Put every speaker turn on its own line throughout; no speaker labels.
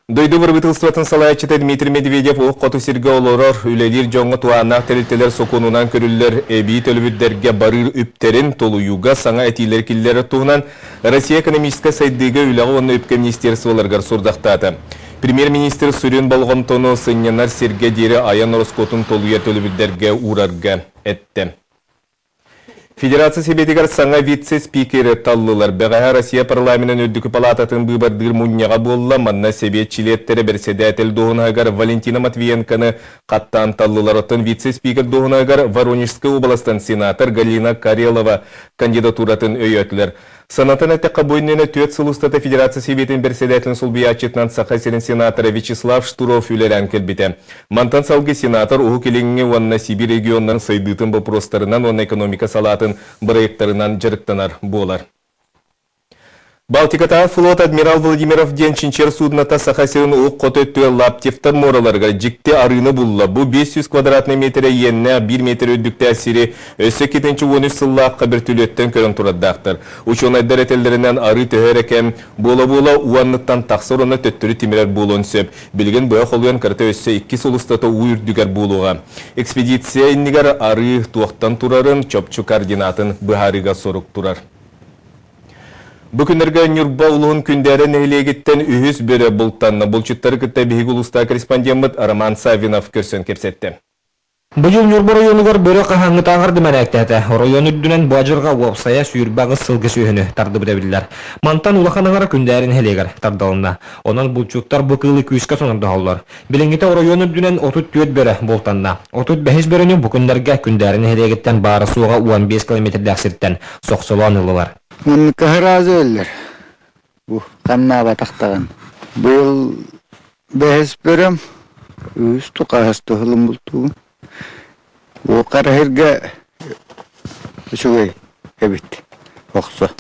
Дойду бұрбытылстуатын салаячыты Дмитрий Медведев оқ-қоту сирге олорор, үлелер жоңғы туанақ тәрілтелер соқонунан көрілер әбей төлібіддерге барыр үптерін толуюға саңа әтейлер келлері туғынан Россия экономическа сайдыға үліғі оны үпке министерсуаларғар сұрдақтады. Премьер-министр Сүрен Балғантону сынянар серге дері аян Роскотын толуя төлібіддерге урарға әтті. Федерация себетігер саңа вице-спикері таллылар. Бәғаға Россия парламентін өддікі палататын бұйбардығыр мұнняға болла, манна себетчилеттері берседәтел доғынағар Валентина Матвиенканы қаттан таллылар оттын вице-спикер доғынағар Воронежская областан сенатор Галина Карелова кандидатуратын өйөтлер. Санатын әттіққа бойнені төт сылыстаты Федерация себетін берседәтілін сұлбиятчетнан сақасерін сенаторы Вячеслав Штуров үлерән келбеті. Мантан салғы сенатор ұғы келеңіне онына Сибирь регионның сайдытын бұпростарынан он экономика салатын бұрайықтарынан жырықтанар болар. Балтиката флот адмирал Владимиров Денчинчер судната сахасерін ұқ қотөттігі лаптифтар мораларға жікте арыны бұлла. Бұ 500 квадратный метрі енне 1 метр өддікті әсері өсі кетінші 13 сыллаққа бір түлеттен көрін тұраддақтыр. Учонайдар әтелдерінен ары төхер әкем бола-бола уанныттан тақсыр оны төттірі темірер болуын сөп. Білген бұя қолуян қарты өсі 2 солыстаты уйырдігер болуға. Экспедиция иннігер ары туақтан тұрарын чопчу координатын бұхарыға сорук тұрар. Бүкіндерге Нюрба ұлығын күндері нәйлегеттен үйіз бөрі бұлттанны. Бұлчыттары күтті бейгі ұлыста корреспондент Роман Савинов көрсін кепсетті.
Бұйыл Нюрба районығыр бөрі қағаңы тағырды мәнәктәті. Район үддінен бұажырға уапсая сүйірбағы сылғы сүйіні тарды бұдабілдер. Мантан ұлақанығары күндерін хелегер тардалына. Онан бұлчуттар бұқылы күйіске сонырды қалылар. Білінгіті район үддінен 34 бөрі бұлтанна. 35 бөріні бүкіндерге күндерін хелегеттен бары суға 15 км әксірттен соқсылан ұлылар.
Мен кахразы өллер. Бұл қамнаға тақтаған. Бұл бәхіс бөрім, үсті қағасты ғылым бұлтуғын. Ол қарахерге үшігей әбітті. Оқсы.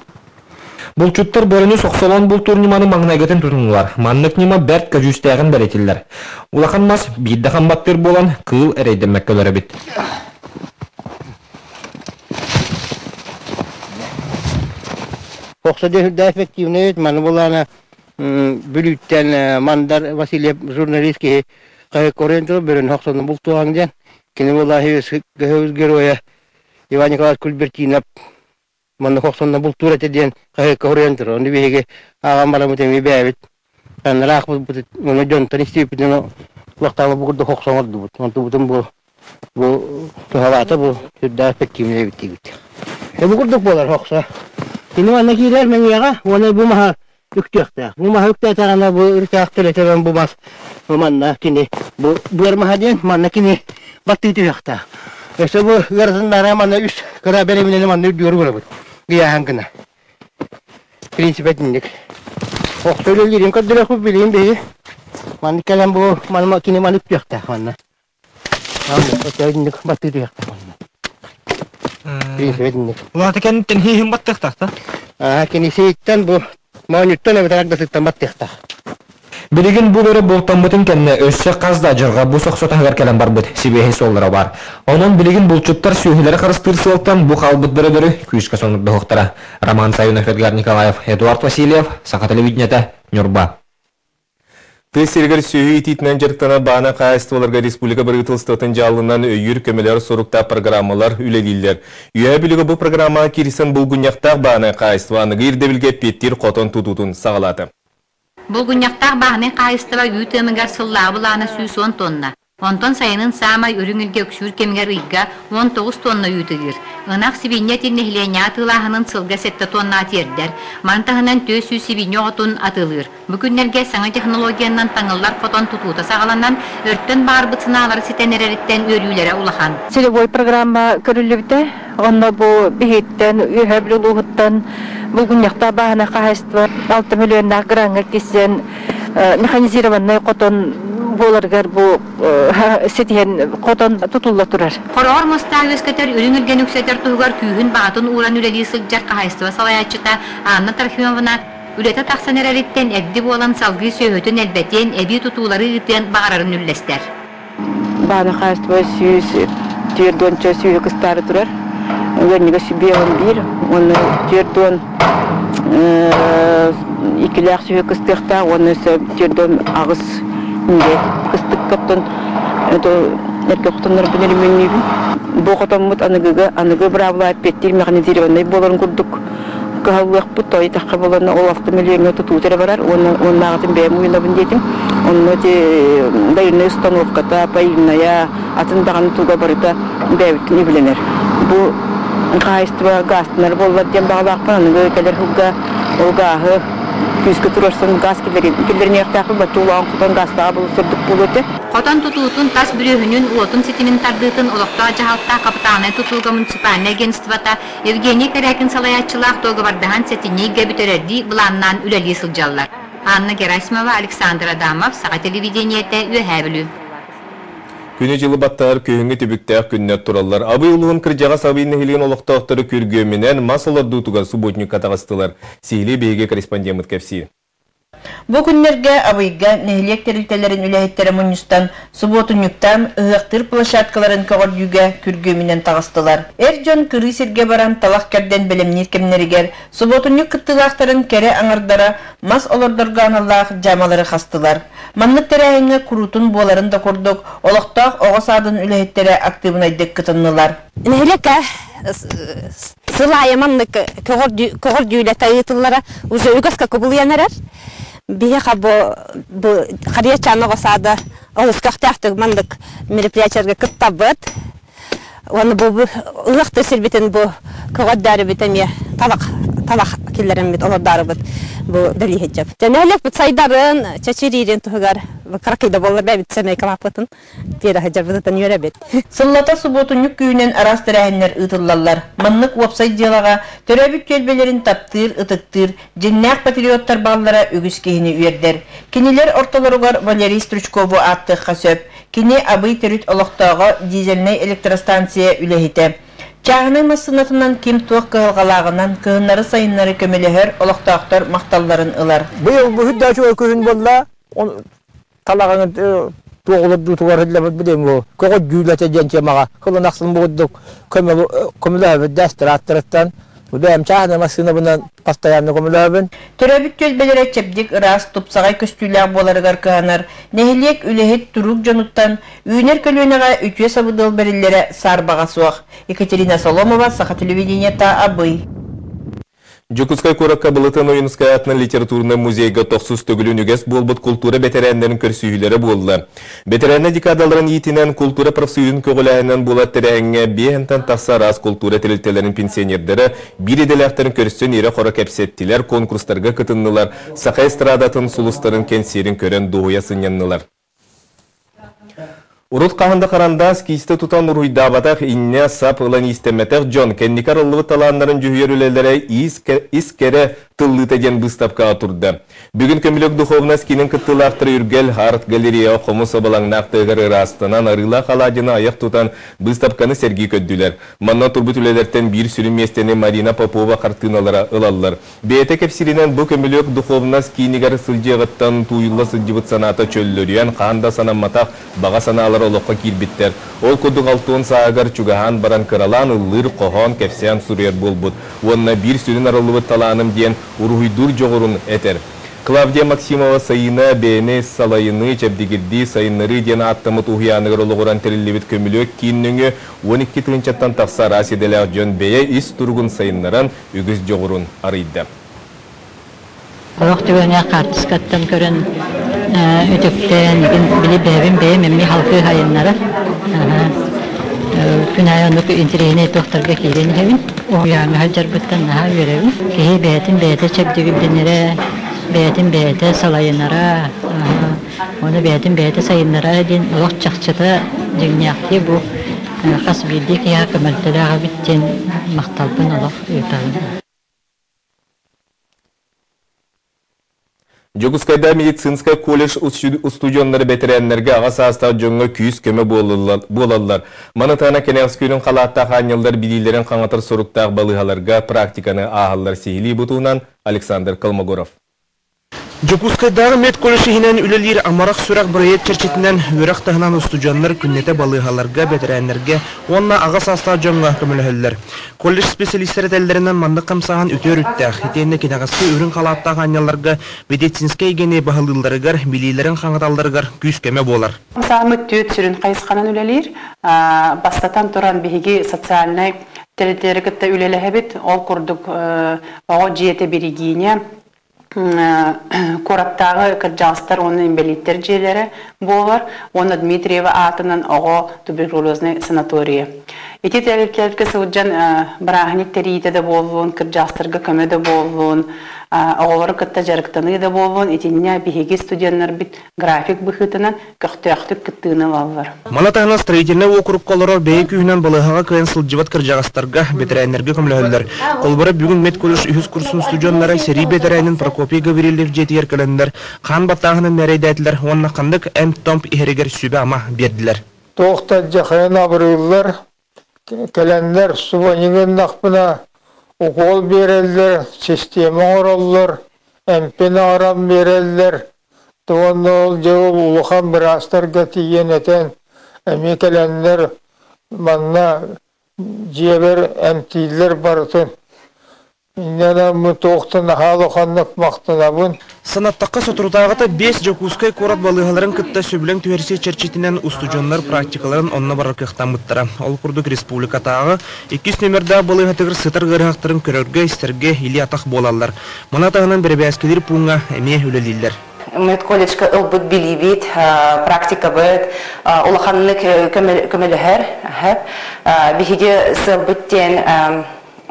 Бұл чүттір бөріні соқсалан бұл турниманы маңнайгетін тұтынылар. Маннық нема бәрт көжістәғін бәретілдер. Улақан мас бейді қамбаттыр болан қыл әрейді мәккелері біт.
Оқса да эффективный, маны булана бүлүттен Мандар Васильев журналистки кай корентро берен хаксаны бултуаңдан кини була хевес героя Иван Николаевич Кульбертинов маны хаксаны бултура теден кай корентро онды беге агам бара мутеми бәбит анрак бу маны жонтан истепиден вактамы бугурда хаксаны бут онды бутун бу тавата бу да эффективный бит. Бугурда болар хакса Ini mana kira mengira, mana bumah yuktiakta. Bumah yuktiakta karena bu yuktiakta le teman bumas mana kini bu biar mahadian mana kini batu itu yakta. Esok bu gerasan darah mana us kerana beri mana mana diur gula bu. Dia hangkena. Prinsip ini. Oh kalau jadi engkau dah aku pilih ini. Mana kalam bu mana kini mana yuktiakta mana. Kalau ini batu itu yakta mana.
Ulah tekan tenhi himbat tehta.
Kini sitan bu mau nyutan ya betul betul tempat tehta.
Bilgin bu beri boltan butun kenne össe qazda jırga bu soqsota hagar kalam bar but sibehi sollara var. Onun bilgin bulçuttar sühilere qarıştırsı oltan bu qalbıt biri kuyuska sonunda hoqtara. Роман Савинов, Эдгар Николаев, Эдуард Васильев, Саха телевидениеті, Нюрба.
Тесергер сүйі итітінен жырттана бана қайыстываларға республика біргітілстатын жалынан өйір көмелер сұрықта программалар үлелейлер. Үйе білігі бұл программа керісін бұл күнняқтақ бана қайыстываны ғирдебілге петтер қотын тұтутын сағалады.
Бұл күнняқтақ бана қайыстыва үйтімігер сыллағы бұланы сүй 10 тонна. 10 тонн сайының самай өріңілге өкшүр кемігер ұйға 19 тонна үйтігір. Ұнақ сибинетін нехлене атылағының сылға 7 тонна атердер. Мантағынан төсі сибине отын атылыр. Бүкінлерге саңа технологиянан таңылар қотон тұтуыта сағаланан өрттен бар бұтсыналары сетенереріттен өрүйлері улахан.
Целевой программа көрілівді. Онна бұл бейттен, үйәбілі ұлғыттан, бұл күнняқта бағына қағайсты 6 миллионна гранға кесен механизированный қотон боларгар бу сетен котон тутулла турар.
Хорор мостаг өскетер үрүңүлген үксетер тугар күйүн баатын уран үлели сылжар кахайстыва салаячыта Анна Тархимовна үлете таксанерелиттен эдди болан салгы сөйөтүн элбетен эби тутуулары ытын багарарын үллестер.
Бана кахайстыва сүйүс тирдонча сүйү кыстары турар. Өнүгө сибион бир, оны тирдон икилях сүйе кыстыхта, оны сөбтерден ағыз инде кыстык каптан это эрке кутандар билерменни. Бу котомут аныгы бравла петтир механизированный боларын курдук. Кахаллах путой тахабалана ол автомобиль тутутера барар, он нагатын бемуйлабын детим. Он те дайны установката пайная атындаган туга барыта бевит не биленер. Бу кайства гастнер болла дем баглакпан аныгы келер хуга олгахы күскө турарсан газ килерне яктакы батулан кутан газда булсырдык болоте.
Хотан тутутун тас бүрөһүнүн уотун ситимин тардытын олокта жаһалта капитаны тутулга муниципальный агентствота Евгений Карякин салаятчылах договордахан сетинеге бүтерерди буланнан үлели сылжаллар. Анна Герасимова, Александр Адамов, Саға телевидениете Үһәбілі.
Күні жылы баттар күйіңі түбіктәк күннет туралар. Абы ұлығын кіржаға сабыйны хилген олықтақтары көргөменен масалар дутуға субботник катағыстылар. Сейлі бейге корреспондент кәпсі.
Бу күннерге абыйга нехилек терилтелерин үләһеттері мұныстан субботунюктан ыһықтыр площадкаларын көғырдүйге күргөмінен тағыстылар. Жон кыры серге баран талақ кәрден білімнер кемнерігер субботунюк кыттылақтарын кәрі аңырдара мас олордорга аналлах жамалары қастылар. Маннық тәрәйінге күрутун боларын да көрдік, олықтақ оғыс адын үләһеттері активын айдық кытыннылар.
Нехилеке сылайы маннық көғырдүйлі тайытылары уже үгіске көбілуянарар. Бие хабо харьячаны гасада олыскахтахтык мандык мероприятияларга кыттабыт. Оны бу ылыкты сербетен бу көгөддары битеме талак киллерем бит олоддары бит бу далихеджеп. Жаналек бит сайдарын чачирирен тугар каракайда болар бит семей калапытын бера хаҗабытын йөрәбет.
Сыллата субботунюк күйүнен арас тәрәһеннәр ытыллалар. Маннык веб-сайт диалага төрәбит көлбелерин таптыр, ытыктыр, жиннак патриоттар баллара үгүс кehini үйердер. Кинилер ортолоругар Валерий Стручкову атты хасөп, кини абый төрүт олоктогы дизельный электростанция үләһите. Чағының масынатынан кем туақ кығылғалағынан кығынлары сайынлары көмелігер олықтақтар мақталларын ылар.
Бұл хүддәші өкірін болла, талағының тоғылып дұтығар хүділі білем бұл. Көғыт гүйләті жәнче маға. Қылын ақсын бұғыдық көмілі өбі дәстір аттырыттан. Бұдайым чағының масына бұнан постоянны көмілі өбін.
Төрәбіт көлбелері чәбдік ырас тұпсағай көстүйләғ боларығар кығанар. Нәхілек үліхет тұрук жануттан үйінер көлуінаға үтуе сабыдыл бәрілері сарбаға суақ. Екатерина Соломова, Саха телевидениета Абый.
Жокускай коракка былытын ойынскай атынан литературный музейга тоқсыз төгілінігес болбыт культура бетерәндерін көрсүйілері болды. Бетерәнне декадаларын етінен культура профсүйін көғіләйінен болат тәрәңе бейінтен тақса рас культура тәрілтелерін пенсионердері бір еделәқтерін көрсін ері қора кәпсеттілер, конкурстарға кытыннылар, сақа эстрадатын сұлыстарын кенсерін көрен дуғуя сыняннылар. Урут қағында қаранда скисті тұтан ұруйдабатақ инне сап ұлан истеметек Джон кәнникар ұлығы таланларын жүхер үлелері искері тыллыта ден бұстапқа атырды. Бүгін көмілік дұховна скинін кыттылақтыры үргел арт галерея қомысы балаңнақтығыр ырастынан арыла қаладыны аяқ тұтан бұстапқаны сәргі көдділер. Манна тұрбыт үлелерден бір сүрім местені Марина Попова қартыналары ылалылар. Бейті кәпсірінен бұл көмілік дұховна скинігер сылжеғыттан туйылы сылжевыт санаты чөллөріен қағында санаматақ баға саналар олыққа кирбиттер. Ол көдік алтуын сағар чугахан баран кыралан ұллыр қоған кәпсиян сүрер болбуд. Онына бір сүрін арылығы таланым ден ургуйдур жоғырын әтер. Клавдия Максимова сайына бәйіне салайыны чәбдегірді сайынлары ден аттымыт ұғияныгыр олығыран тәрілебет көмілік кейінніңі 12 тыңчаттан тақса рас еделәқ жөн бәйе ис тұрғын сайынларан үгіз жоғырын арыйды.
Олық түгіне қартыскаттан көрін өтіптен білі бәйбін бәймемі халқы хайынлары. Күнай онық интерейіне тоқтарға кейден хевін. Ояңы хаджар бұттан наға өревін. Кейі бәйтін бәйті чәбдігілденері, бәйтін бәйті салайынара, оны бәйтін бәйті сайынара ден олық чақчыта жеңнияқты бұл қас білді кейі көмәлтілі аға біттен мақталпын олық өйтағын.
Жокускайда медицинская колледж студионлары бетеренлерге аға састау жоңға күйіз көмі болалылар. Манытана кенеғскүйінің қалаттақ анелдар бидейлерін қаңатыр соруқтақ балығаларға практиканы ағалар сейілі бұтуынан Александр Колмогоров.
Жокускайдағы мед колледжинен үлелер амарақ сүрақ бұрайет черчетінен өрек тағынан ұстуджанлар күннете балығаларға, бетерәнлерге, онна ағас аста жоңға көмілігілер. Колледж специалистері тәлдерінен мандық қамсаған үтер үттәқ, етенне кенағасты үрін қалаттағы аняларға, медицинскай гене бағылыларығар, билейлерін қаңыталдарығар күйіскеме болар.
Қамсағымы төт сүрін қайысқанын үлелер, бастатан тұран бейге социальный тәлдерігітті үлелі әбет, ол күрдік оғы жиеті берегейіне, Кораптағы кыржалыстар оның имбелиттер жерлері болар. Оны Дмитриева атынан оғы туберкулезный санатория. Эти тәліптерді сылджан бірағынеттері етеді болуын, кыржалыстарға көмеді болуын, оғылары күтті жарықтаны да болуын, етеніне бігеге студенттер біт график бұхытынан көқтіяқтық күттіғыны балылар.
Малатағына строительный округ қолырар бәйі күйінен балығаға күйен сылджыват кыржағыстарға бетерәйнерге көмілігілер. Қолбары бүгін медколледж үйіз курсын студенттары сери бетерәйнін Прокопий Гаврилев жетігер кәлендер, қан баттағының нәрейдәтілер, онына қандық әм томп ихерегер сүбі ама берділер.
Тоқтат жақайын абырылар, кәлендер субанеген нақпына укол берелдер, система ораллар, әмпен арам берелдер, туғанды ол жауыл ұлыған бір астарға тиген етен, әме кәлендер манна жебер әмтейлер барытын. Иннена мы тоқтын халы қандық мақтынабын.
Санаттаққа сотырдағыта 5 Жокускай корат балығаларын күтті сөбілен түйерсе черчетінен устужонлар практикаларын онына барар кықтан мұттара. Ол күрдік республикатағы 2 нөмірді балығатығыр сытыр ғырғақтарын көрерге, істерге или атақ болалар. Мұна тағынан бір бәскелер пуңа әме үлелейлер.
Мед колледжка ылбыт билибит, практика бит, улаханлык көмелігер, бихиде сылбыттен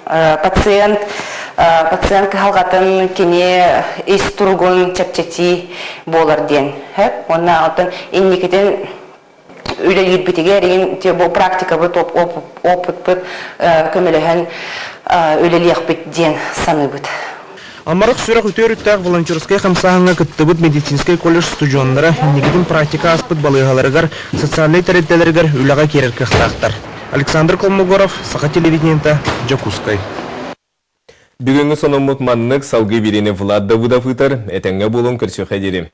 пациент халгатын кине ис тургун чепчети болар ден. Онна атын инникетен үлелер битиге деген бу практика бит опыт бит көмелеген үлелер бит ден саны бит.
Амарық сүрек үтер-үттәк волонтерскай қамсағыңа күттібіт медицинскай колледж студионлары негетін практика аспыт балығаларығар, социальный тәреттелерігер үліға керер кықтақтар. Александр Колмогоров, Саха телевидениента, Жокускай.
Бүгінгі сонымыт маннық салғы берені Влад Давыдов ұтыр, әтәңе болын көрсі қадерім.